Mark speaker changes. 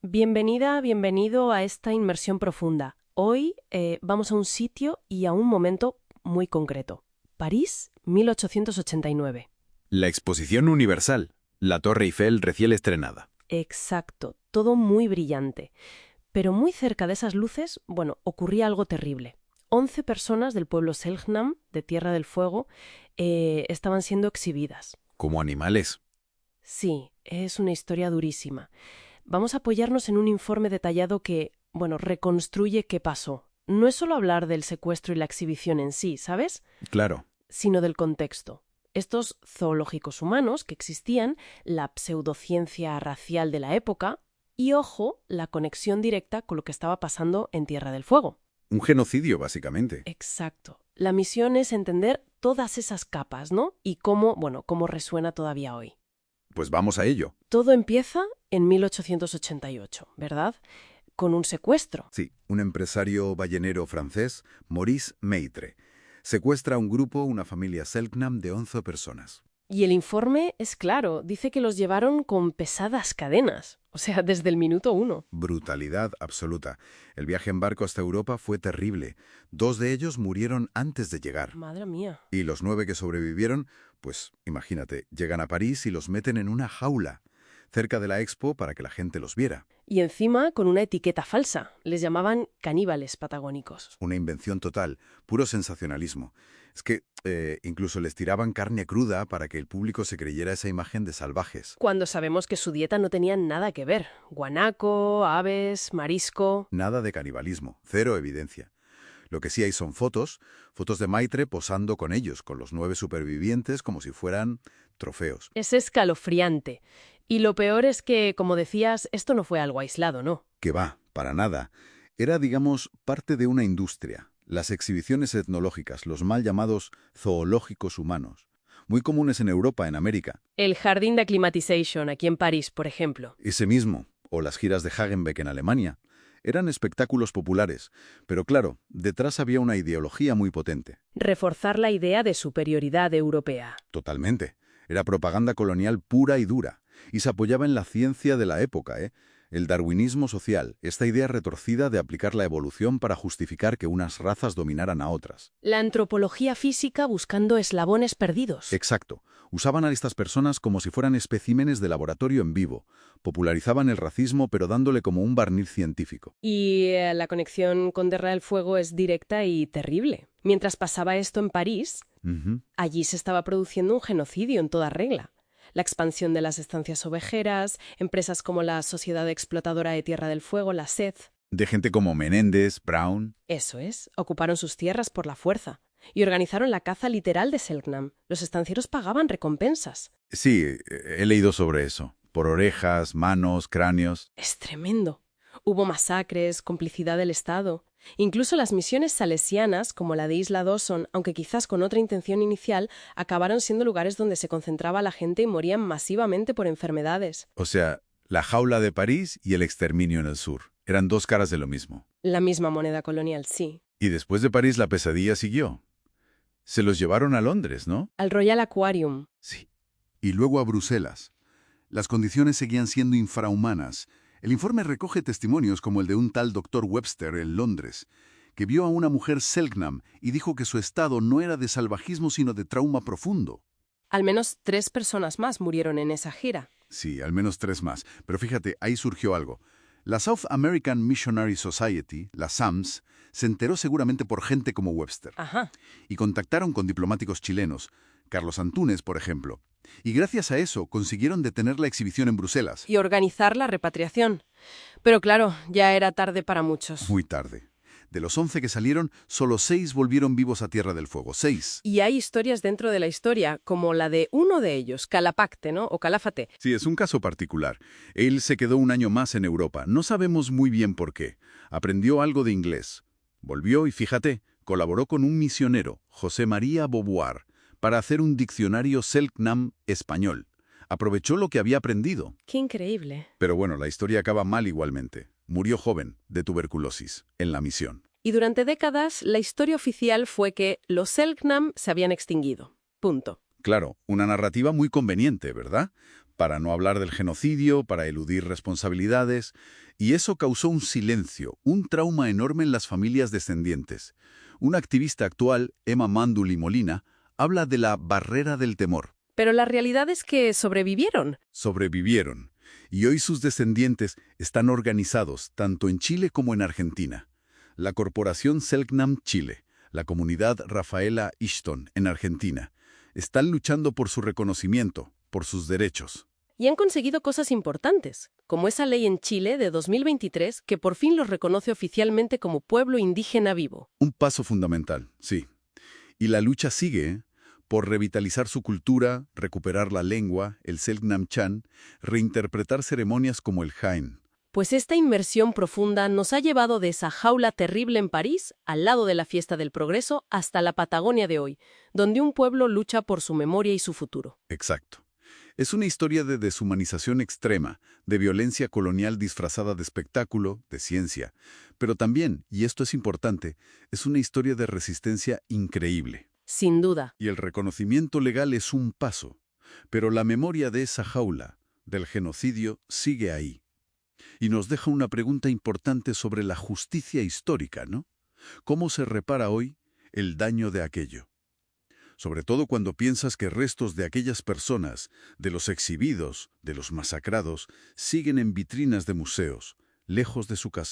Speaker 1: Bienvenida, bienvenido a esta inmersión profunda. Hoy vamos a un sitio y a un momento muy concreto. París, 1889.
Speaker 2: La Exposición Universal, la Torre Eiffel recién estrenada.
Speaker 1: Exacto, todo muy brillante. Pero muy cerca de esas luces, ocurría algo terrible. 11 personas del pueblo Selknam, de Tierra del Fuego, estaban siendo exhibidas.
Speaker 2: Como animales.
Speaker 1: Sí, es una historia durísima. Vamos a apoyarnos en un informe detallado que, reconstruye qué pasó. No es solo hablar del secuestro y la exhibición en sí, ¿sabes?
Speaker 2: Claro.
Speaker 1: Sino del contexto. Estos zoológicos humanos que existían, la pseudociencia racial de la época y, ojo, la conexión directa con lo que estaba pasando en Tierra del Fuego.
Speaker 2: Un genocidio, básicamente.
Speaker 1: Exacto. La misión es entender todas esas capas, ¿no? Y cómo resuena todavía hoy.
Speaker 2: Pues vamos a ello.
Speaker 1: Todo empieza en 1888, ¿verdad? Con un secuestro.
Speaker 2: Sí, un empresario ballenero francés, Maurice Maitre, secuestra a un grupo, una familia Selknam de 11 personas.
Speaker 1: Y el informe es claro, dice que los llevaron con pesadas cadenas, o sea, desde el minuto 1.
Speaker 2: Brutalidad absoluta. El viaje en barco hasta Europa fue terrible. 2 de ellos murieron antes de llegar.
Speaker 1: Madre mía.
Speaker 2: Y los 9 que sobrevivieron, pues imagínate, llegan a París y los meten en una jaula, cerca de la Expo para que la gente los viera.
Speaker 1: Y encima con una etiqueta falsa. Les llamaban caníbales patagónicos.
Speaker 2: Una invención total, puro sensacionalismo. Es que incluso les tiraban carne cruda para que el público se creyera esa imagen de salvajes.
Speaker 1: Cuando sabemos que su dieta no tenía nada que ver. Guanaco, aves, marisco.
Speaker 2: Nada de canibalismo, cero evidencia. Lo que sí hay son fotos de Maitre posando con ellos, con los 9 supervivientes como si fueran trofeos.
Speaker 1: Es escalofriante. Y lo peor es que, como decías, esto no fue algo aislado, ¿no?
Speaker 2: Que va, para nada. Era, digamos, parte de una industria. Las exhibiciones etnológicas, los mal llamados zoológicos humanos, muy comunes en Europa, en América.
Speaker 1: El jardín de Acclimatization, aquí en París, por ejemplo.
Speaker 2: Ese mismo, o las giras de Hagenbeck en Alemania. Eran espectáculos populares, pero claro, detrás había una ideología muy potente.
Speaker 1: Reforzar la idea de superioridad europea.
Speaker 2: Totalmente. Era propaganda colonial pura y dura. Y se apoyaba en la ciencia de la época, el darwinismo social, esta idea retorcida de aplicar la evolución para justificar que unas razas dominaran a otras.
Speaker 1: La antropología física buscando eslabones perdidos.
Speaker 2: Exacto. Usaban a estas personas como si fueran especímenes de laboratorio en vivo. Popularizaban el racismo pero dándole como un barniz científico.
Speaker 1: Y la conexión con Tierra del Fuego es directa y terrible. Mientras pasaba esto en París, allí se estaba produciendo un genocidio en toda regla. La expansión de las estancias ovejeras, empresas como la Sociedad Explotadora de Tierra del Fuego, la SED.
Speaker 2: De gente como Menéndez, Brown.
Speaker 1: Eso es, ocuparon sus tierras por la fuerza. Y organizaron la caza literal de Selknam. Los estancieros pagaban recompensas.
Speaker 2: Sí, he leído sobre eso. Por orejas, manos, cráneos.
Speaker 1: Es tremendo. Hubo masacres, complicidad del Estado. Incluso las misiones salesianas, como la de Isla Dawson, aunque quizás con otra intención inicial, acabaron siendo lugares donde se concentraba la gente y morían masivamente por enfermedades.
Speaker 2: O sea, la jaula de París y el exterminio en el sur. Eran 2 caras de lo mismo.
Speaker 1: La misma moneda colonial, sí.
Speaker 2: Y después de París la pesadilla siguió. Se los llevaron a Londres, ¿no?
Speaker 1: Al Royal Aquarium.
Speaker 2: Sí. Y luego a Bruselas. Las condiciones seguían siendo infrahumanas. El informe recoge testimonios como el de un tal Dr. Webster en Londres, que vio a una mujer Selknam y dijo que su estado no era de salvajismo sino de trauma profundo.
Speaker 1: Al menos 3 personas más murieron en esa gira.
Speaker 2: Sí, al menos 3 más. Pero fíjate, ahí surgió algo. La South American Missionary Society, la SAMS, se enteró seguramente por gente como Webster.
Speaker 1: Ajá.
Speaker 2: Y contactaron con diplomáticos chilenos, Carlos Antunes, por ejemplo. Y gracias a eso consiguieron detener la exhibición en Bruselas.
Speaker 1: Y organizar la repatriación. Pero claro, ya era tarde para muchos.
Speaker 2: Muy tarde. De los 11 que salieron, solo 6 volvieron vivos a Tierra del Fuego. 6.
Speaker 1: Y hay historias dentro de la historia, como la de uno de ellos, Calapacte, ¿no? O Calafate.
Speaker 2: Sí, es un caso particular. Él se quedó un año más en Europa. No sabemos muy bien por qué. Aprendió algo de inglés. Volvió y, fíjate, colaboró con un misionero, José María Beauvoir, para hacer un diccionario Selknam español. Aprovechó lo que había aprendido.
Speaker 1: ¡Qué increíble!
Speaker 2: Pero bueno, la historia acaba mal igualmente. Murió joven, de tuberculosis, en la misión.
Speaker 1: Y durante décadas, la historia oficial fue que los Selknam se habían extinguido. Punto.
Speaker 2: Claro, una narrativa muy conveniente, ¿verdad? para no hablar del genocidio, para eludir responsabilidades, y eso causó un silencio, un trauma enorme en las familias descendientes. Una activista actual, Emma Manduli Molina, habla de la barrera del temor.
Speaker 1: Pero la realidad es que sobrevivieron.
Speaker 2: Sobrevivieron, y hoy sus descendientes están organizados tanto en Chile como en Argentina. La corporación Selknam Chile, la comunidad Rafaela Ishton en Argentina, están luchando por su reconocimiento, por sus derechos.
Speaker 1: Y han conseguido cosas importantes, como esa ley en Chile de 2023 que por fin los reconoce oficialmente como pueblo indígena vivo.
Speaker 2: Un paso fundamental, sí. Y la lucha sigue, ¿eh? Por revitalizar su cultura, recuperar la lengua, el Selknam Chan, reinterpretar ceremonias como el Jaén.
Speaker 1: Pues esta inmersión profunda nos ha llevado de esa jaula terrible en París, al lado de la Fiesta del Progreso, hasta la Patagonia de hoy, donde un pueblo lucha por su memoria y su futuro.
Speaker 2: Exacto. Es una historia de deshumanización extrema, de violencia colonial disfrazada de espectáculo, de ciencia, pero también, y esto es importante, es una historia de resistencia increíble.
Speaker 1: Sin duda.
Speaker 2: Y el reconocimiento legal es un paso, pero la memoria de esa jaula, del genocidio, sigue ahí. Y nos deja una pregunta importante sobre la justicia histórica, ¿no? ¿Cómo se repara hoy el daño de aquello? Sobre todo cuando piensas que restos de aquellas personas, de los exhibidos, de los masacrados, siguen en vitrinas de museos, lejos de su casa.